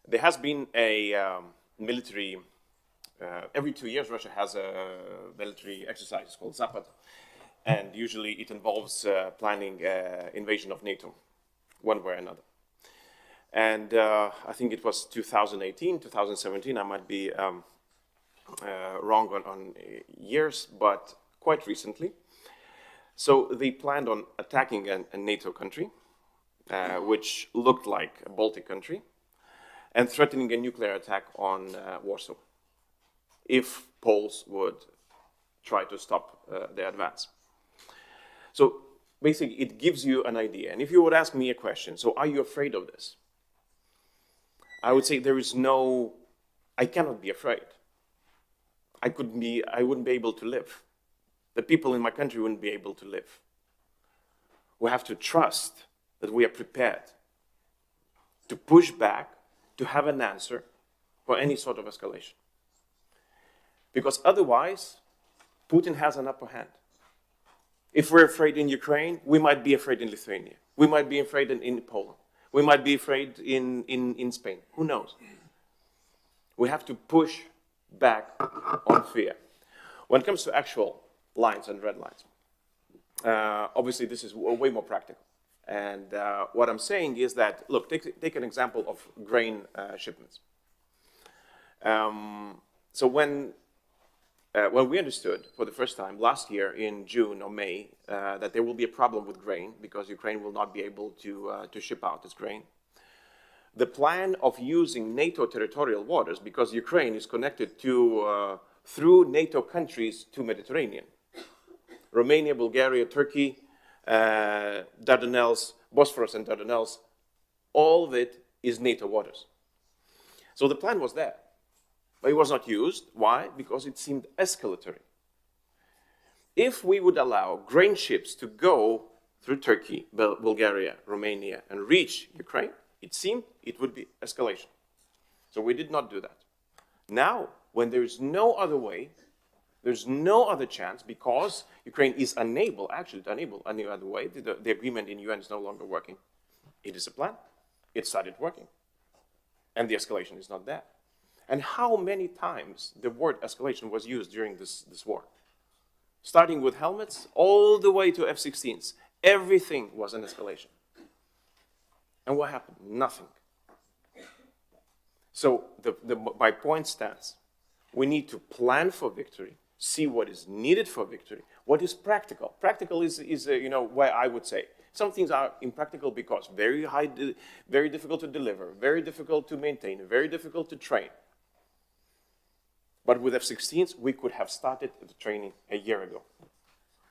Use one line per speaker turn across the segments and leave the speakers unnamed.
There has been a military, every 2 years Russia has a military exercise called Zapad, and usually it involves planning invasion of NATO, one way or another. And I think it was 2018, 2017, I might be wrong on years, but quite recently. So they planned on attacking a NATO country, which looked like a Baltic country, and threatening a nuclear attack on Warsaw, if Poles would try to stop their advance. So basically, it gives you an idea. And if you would ask me a question, so are you afraid of this? I would say there is no, I cannot be afraid. I wouldn't be able to live. The people in my country wouldn't be able to live. We have to trust that we are prepared to push back, to have an answer for any sort of escalation. Because otherwise, Putin has an upper hand. If we're afraid in Ukraine, we might be afraid in Lithuania. We might be afraid in Poland. We might be afraid in Spain. Who knows? We have to push back on fear. When it comes to actual lines and red lines, obviously this is way more practical. And what I'm saying is that, look, take an example of grain shipments. So when we understood for the first time last year in June or May that there will be a problem with grain because Ukraine will not be able to ship out its grain, the plan of using NATO territorial waters, because Ukraine is connected to through NATO countries to Mediterranean, Romania, Bulgaria, Turkey, Dardanelles, Bosphorus and Dardanelles, all of it is NATO waters. So the plan was there. But it was not used. Why? Because it seemed escalatory. If we would allow grain ships to go through Turkey, Bulgaria, Romania, and reach Ukraine, it seemed it would be escalation. So we did not do that. Now, when there is no other way, there's no other chance because Ukraine is unable any other way. The agreement in UN is no longer working. It is a plan. It started working. And the escalation is not there. And how many times the word escalation was used during this war? Starting with helmets all the way to F-16s. Everything was an escalation. And what happened? Nothing. So my point stands. We need to plan for victory, see what is needed for victory, what is practical. Practical is where I would say. Some things are impractical because very difficult to deliver, very difficult to maintain, very difficult to train. But with F-16s, we could have started the training a year ago.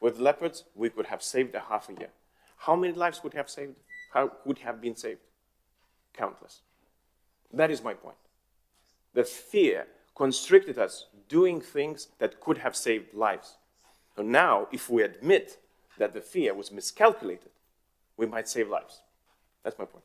With Leopards, we could have saved a half a year. How many lives could have saved? How could have been saved? Countless. That is my point. The fear constricted us doing things that could have saved lives. So now, if we admit that the fear was miscalculated, we might save lives. That's my point.